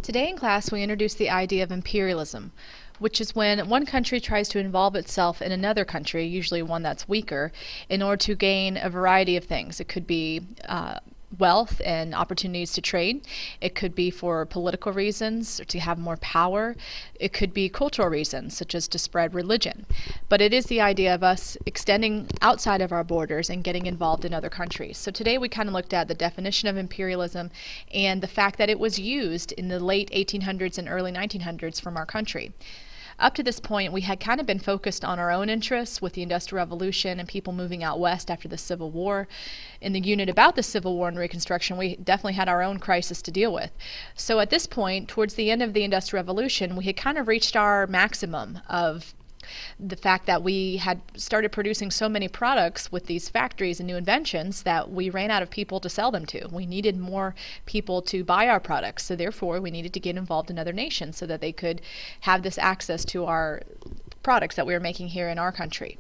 Today in class we introduce the idea of imperialism, which is when one country tries to involve itself in another country, usually one that's weaker, in order to gain a variety of things. It could be wealth and opportunities to trade. It could be for political reasons, or to have more power. It could be cultural reasons, such as to spread religion. But it is the idea of us extending outside of our borders and getting involved in other countries. So today we kind of looked at the definition of imperialism and the fact that it was used in the late 1800s and early 1900s from our country. Up to this point, we had kind of been focused on our own interests with the Industrial Revolution and people moving out west after the Civil War. In the unit about the Civil War and Reconstruction, we definitely had our own crisis to deal with. So at this point, towards the end of the Industrial Revolution, we had kind of reached our maximum of the fact that we had started producing so many products with these factories and new inventions that we ran out of people to sell them to. We needed more people to buy our products, so therefore we needed to get involved in other nations so that they could have this access to our products that we were making here in our country.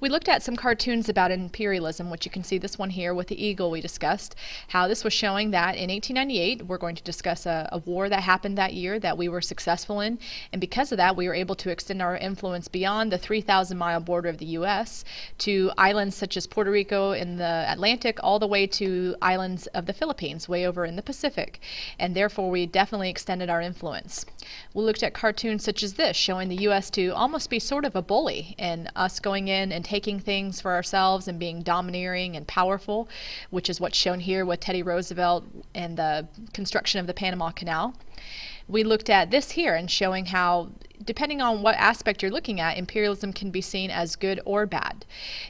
We looked at some cartoons about imperialism, which you can see this one here with the eagle we discussed, how this was showing that in 1898 we're going to discuss a war that happened that year that we were successful in, and because of that we were able to extend our influence beyond the 3,000-mile border of the U.S. to islands such as Puerto Rico in the Atlantic all the way to islands of the Philippines way over in the Pacific, and therefore we definitely extended our influence. We looked at cartoons such as this showing the U.S. to almost be sort of a bully and us going in and taking things for ourselves and being domineering and powerful, which is what's shown here with Teddy Roosevelt and the construction of the Panama Canal. We looked at this here and showing how, depending on what aspect you're looking at, imperialism can be seen as good or bad.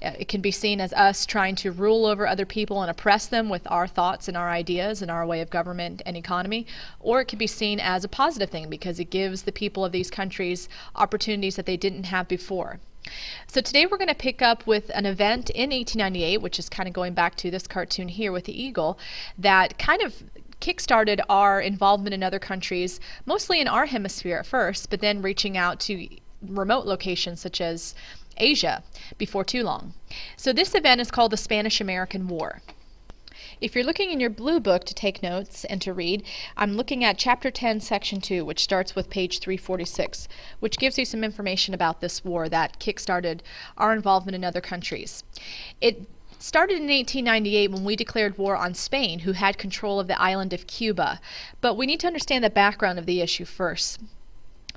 It can be seen as us trying to rule over other people and oppress them with our thoughts and our ideas and our way of government and economy, or it can be seen as a positive thing because it gives the people of these countries opportunities that they didn't have before. So today we're going to pick up with an event in 1898, which is kind of going back to this cartoon here with the eagle, that kind of kick-started our involvement in other countries, mostly in our hemisphere at first, but then reaching out to remote locations such as Asia before too long. So this event is called the Spanish-American War. If you're looking in your blue book to take notes and to read, I'm looking at Chapter 10, Section 2, which starts with page 346, which gives you some information about this war that kick-started our involvement in other countries. It started in 1898 when we declared war on Spain, who had control of the island of Cuba. But we need to understand the background of the issue first.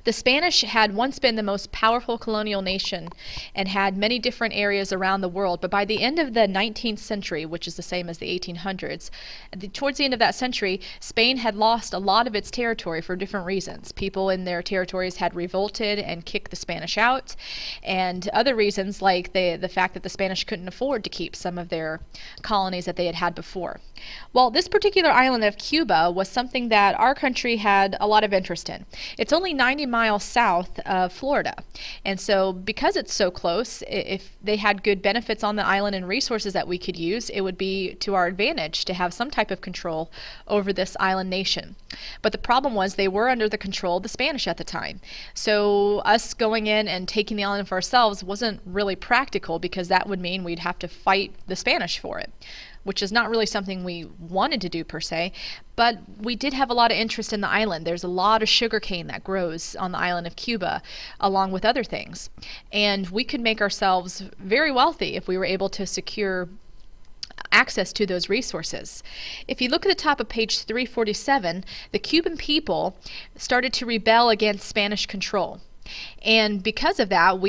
The Spanish had once been the most powerful colonial nation and had many different areas around the world, but by the end of the 19th century, which is the same as the 1800s, towards the end of that century, Spain had lost a lot of its territory for different reasons. People in their territories had revolted and kicked the Spanish out, and other reasons like the fact that the Spanish couldn't afford to keep some of their colonies that they had had before. Well, this particular island of Cuba was something that our country had a lot of interest in. It's only 90 miles south of Florida, and so because it's so close, if they had good benefits on the island and resources that we could use, it would be to our advantage to have some type of control over this island nation. But the problem was they were under the control of the Spanish at the time, so us going in and taking the island for ourselves wasn't really practical because that would mean we'd have to fight the Spanish for it, which is not really something we wanted to do per se, but we did have a lot of interest in the island. There's a lot of sugarcane that grows on the island of Cuba, along with other things. And we could make ourselves very wealthy if we were able to secure access to those resources. If you look at the top of page 347, the Cuban people started to rebel against Spanish control. And because of that,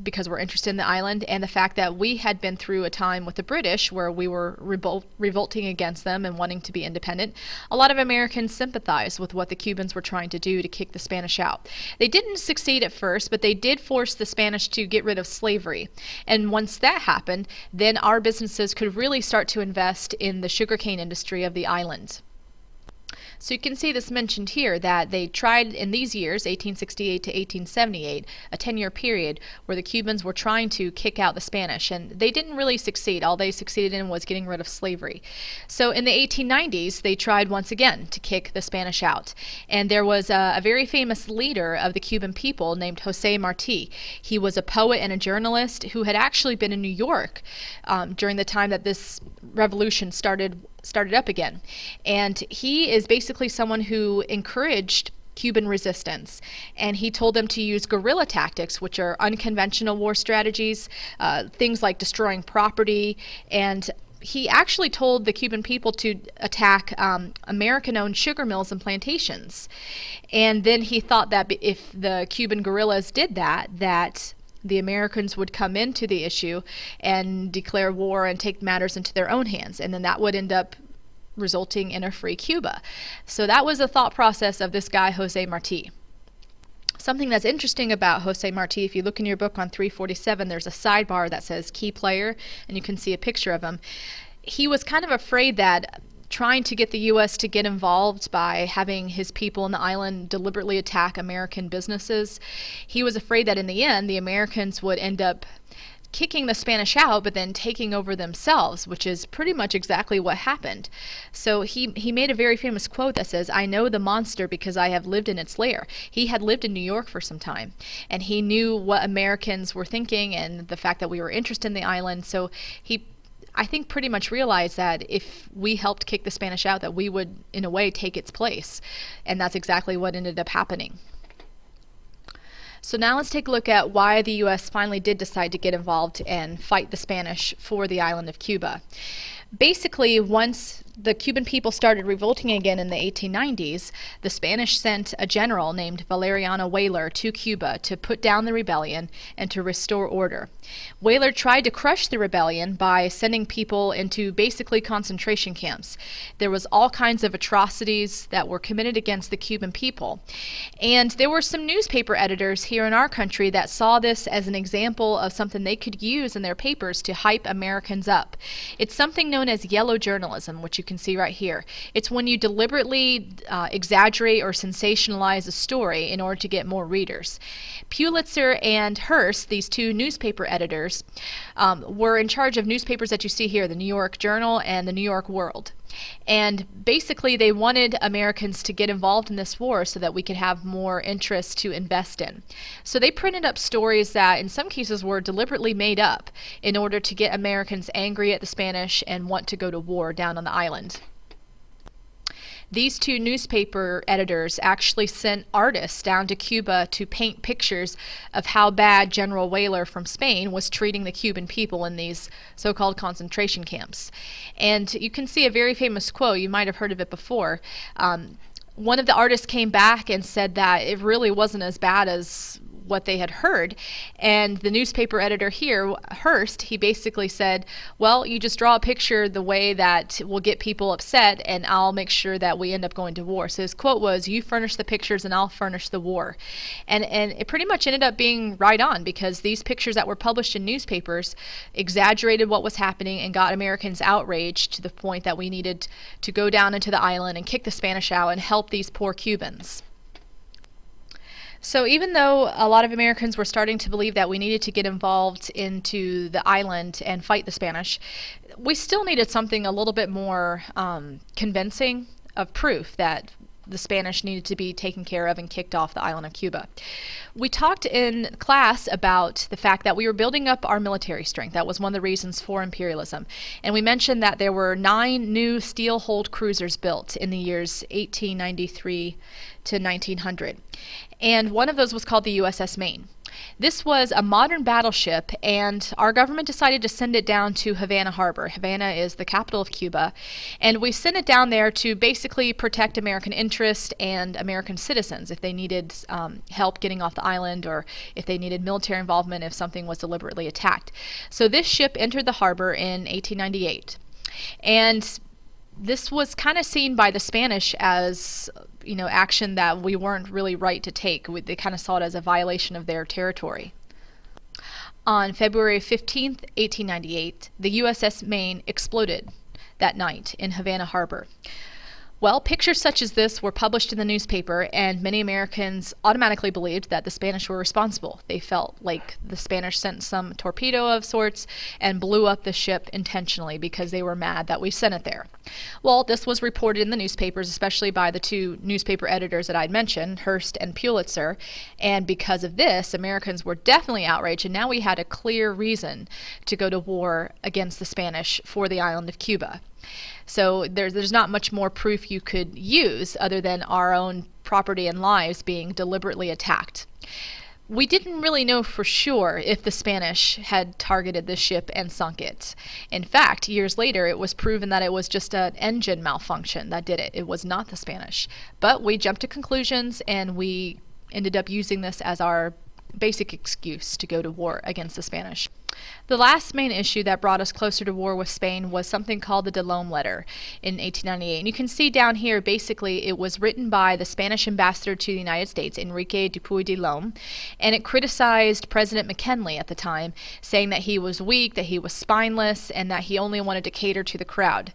because we're interested in the island and the fact that we had been through a time with the British where we were revolting against them and wanting to be independent, a lot of Americans sympathized with what the Cubans were trying to do to kick the Spanish out. They didn't succeed at first, but they did force the Spanish to get rid of slavery. And once that happened, then our businesses could really start to invest in the sugarcane industry of the island. So you can see this mentioned here that they tried in these years, 1868 to 1878, a 10-year period where the Cubans were trying to kick out the Spanish, and they didn't really succeed. All they succeeded in was getting rid of slavery. So in the 1890s, they tried once again to kick the Spanish out, and there was a very famous leader of the Cuban people named Jose Marti. He was a poet and a journalist who had actually been in New York during the time that this revolution started started up again. And he is basically someone who encouraged Cuban resistance, and he told them to use guerrilla tactics, which are unconventional war strategies, things like destroying property, and he actually told the Cuban people to attack American-owned sugar mills and plantations. And then he thought that if the Cuban guerrillas did that the Americans would come into the issue and declare war and take matters into their own hands, and then that would end up resulting in a free Cuba. So that was the thought process of this guy, Jose Marti. Something that's interesting about Jose Marti, if you look in your book on 347, there's a sidebar that says key player, and you can see a picture of him. He was kind of afraid that trying to get the U.S. to get involved by having his people on the island deliberately attack American businesses, he was afraid that in the end, the Americans would end up kicking the Spanish out, but then taking over themselves, which is pretty much exactly what happened. So he made a very famous quote that says, "I know the monster because I have lived in its lair." He had lived in New York for some time, and he knew what Americans were thinking and the fact that we were interested in the island. So he, I think, pretty much realized that if we helped kick the Spanish out, that we would, in a way, take its place. And that's exactly what ended up happening. So now let's take a look at why the U.S. finally did decide to get involved and fight the Spanish for the island of Cuba. Basically, once the Cuban people started revolting again in the 1890s, the Spanish sent a general named Valeriano Weyler to Cuba to put down the rebellion and to restore order. Weyler tried to crush the rebellion by sending people into basically concentration camps. There was all kinds of atrocities that were committed against the Cuban people. And there were some newspaper editors here in our country that saw this as an example of something they could use in their papers to hype Americans up. It's something known as yellow journalism, which you can see right here. It's when you deliberately exaggerate or sensationalize a story in order to get more readers. Pulitzer and Hearst, these two newspaper editors, were in charge of newspapers that you see here, the New York Journal and the New York World. And basically they wanted Americans to get involved in this war so that we could have more interest to invest in. So they printed up stories that in some cases were deliberately made up in order to get Americans angry at the Spanish and want to go to war down on the island. These two newspaper editors actually sent artists down to Cuba to paint pictures of how bad General Weyler from Spain was treating the Cuban people in these so-called concentration camps. And you can see a very famous quote, you might have heard of it before. One of the artists came back and said that it really wasn't as bad as what they had heard. And the newspaper editor here, Hearst, he basically said, well, you just draw a picture the way that will get people upset and I'll make sure that we end up going to war. So his quote was, you furnish the pictures and I'll furnish the war. And it pretty much ended up being right on, because these pictures that were published in newspapers exaggerated what was happening and got Americans outraged to the point that we needed to go down into the island and kick the Spanish out and help these poor Cubans. So even though a lot of Americans were starting to believe that we needed to get involved into the island and fight the Spanish, we still needed something a little bit more convincing of proof that the Spanish needed to be taken care of and kicked off the island of Cuba. We talked in class about the fact that we were building up our military strength. That was one of the reasons for imperialism. And we mentioned that there were 9 new steel-hulled cruisers built in the years 1893 to 1900. And one of those was called the USS Maine. This was a modern battleship, and our government decided to send it down to Havana Harbor. Havana is the capital of Cuba, and we sent it down there to basically protect American interest and American citizens if they needed help getting off the island, or if they needed military involvement if something was deliberately attacked. So this ship entered the harbor in 1898, and this was kind of seen by the Spanish as, you know, action that we weren't really right to take. They kind of saw it as a violation of their territory. On February 15th, 1898, the USS Maine exploded that night in Havana Harbor. Well, pictures such as this were published in the newspaper, and many Americans automatically believed that the Spanish were responsible. They felt like the Spanish sent some torpedo of sorts and blew up the ship intentionally because they were mad that we sent it there. Well, this was reported in the newspapers, especially by the two newspaper editors that I'd mentioned, Hearst and Pulitzer, and because of this, Americans were definitely outraged, and now we had a clear reason to go to war against the Spanish for the island of Cuba. So there's not much more proof you could use other than our own property and lives being deliberately attacked. We didn't really know for sure if the Spanish had targeted the ship and sunk it. In fact, years later, it was proven that it was just an engine malfunction that did it. It was not the Spanish. But we jumped to conclusions, and we ended up using this as our basic excuse to go to war against the Spanish. The last main issue that brought us closer to war with Spain was something called the Delon Letter in 1898. And you can see down here, basically, it was written by the Spanish ambassador to the United States, Enrique Dupuy de Lome, and it criticized President McKinley at the time, saying that he was weak, that he was spineless, and that he only wanted to cater to the crowd.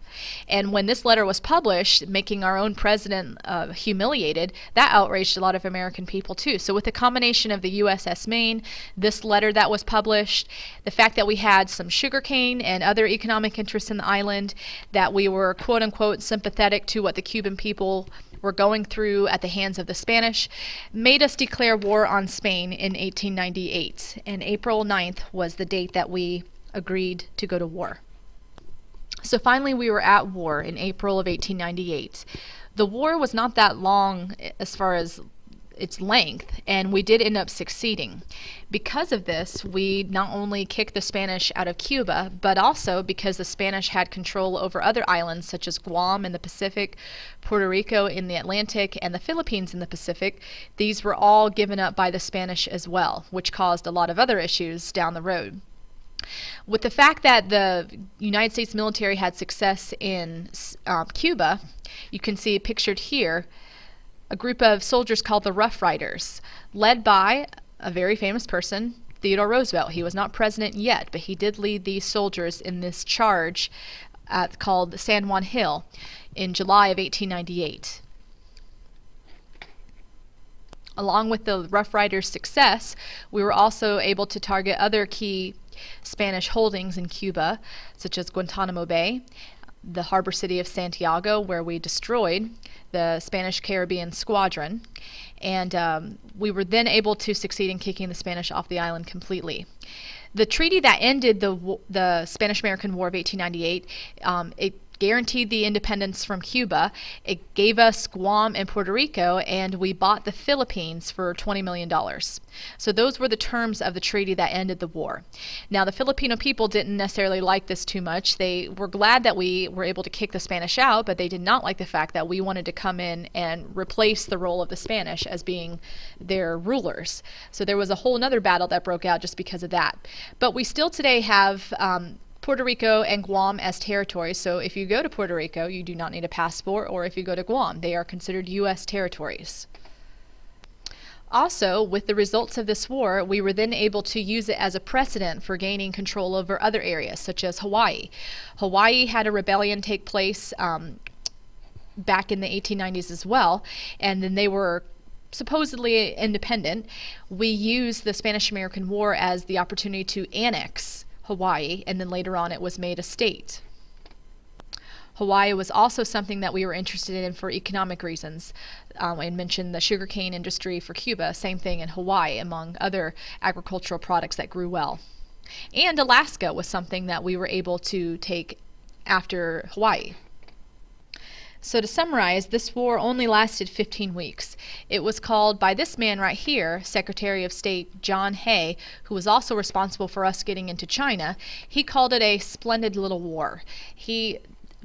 And when this letter was published, making our own president humiliated, that outraged a lot of American people too. So with the combination of the USS Maine, this letter that was published, the fact that we had some sugarcane and other economic interests in the island, that we were quote-unquote sympathetic to what the Cuban people were going through at the hands of the Spanish, made us declare war on Spain in 1898. And April 9th was the date that we agreed to go to war. So finally we were at war in April of 1898. The war was not that long as far as its length, and we did end up succeeding. Because of this, we not only kicked the Spanish out of Cuba, but also because the Spanish had control over other islands such as Guam in the Pacific, Puerto Rico in the Atlantic, and the Philippines in the Pacific. These were all given up by the Spanish as well, which caused a lot of other issues down the road. With the fact that the United States military had success in Cuba, you can see pictured here a group of soldiers called the Rough Riders, led by a very famous person, Theodore Roosevelt. He was not president yet, but he did lead these soldiers in this charge called San Juan Hill in July of 1898. Along with the Rough Riders' success, we were also able to target other key Spanish holdings in Cuba, such as Guantanamo Bay, the harbor city of Santiago, where we destroyed the Spanish Caribbean Squadron, and we were then able to succeed in kicking the Spanish off the island completely. The treaty that ended the Spanish-American War of 1898, it guaranteed the independence from Cuba. It gave us Guam and Puerto Rico, and we bought the Philippines for $20 million. So those were the terms of the treaty that ended the war. Now, the Filipino people didn't necessarily like this too much. They were glad that we were able to kick the Spanish out, but they did not like the fact that we wanted to come in and replace the role of the Spanish as being their rulers. So there was a whole other battle that broke out just because of that. But we still today have Puerto Rico and Guam as territories. So if you go to Puerto Rico, you do not need a passport, or if you go to Guam, they are considered U.S. territories. Also, with the results of this war, we were then able to use it as a precedent for gaining control over other areas, such as Hawaii. Hawaii had a rebellion take place back in the 1890s as well, and then they were supposedly independent. We used the Spanish-American War as the opportunity to annex Hawaii, and then later on it was made a state. Hawaii was also something that we were interested in for economic reasons. I mentioned the sugarcane industry for Cuba, same thing in Hawaii, among other agricultural products that grew well. And Alaska was something that we were able to take after Hawaii. So to summarize, this war only lasted 15 weeks. It was called by this man right here, Secretary of State John Hay, who was also responsible for us getting into China. He called it a splendid little war. He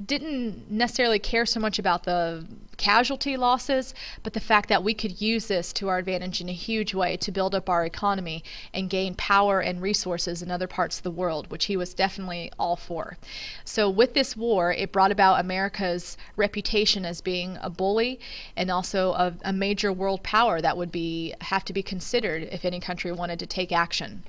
didn't necessarily care so much about the casualty losses, but the fact that we could use this to our advantage in a huge way to build up our economy and gain power and resources in other parts of the world, which he was definitely all for. So with this war, it brought about America's reputation as being a bully and also a major world power that would have to be considered if any country wanted to take action.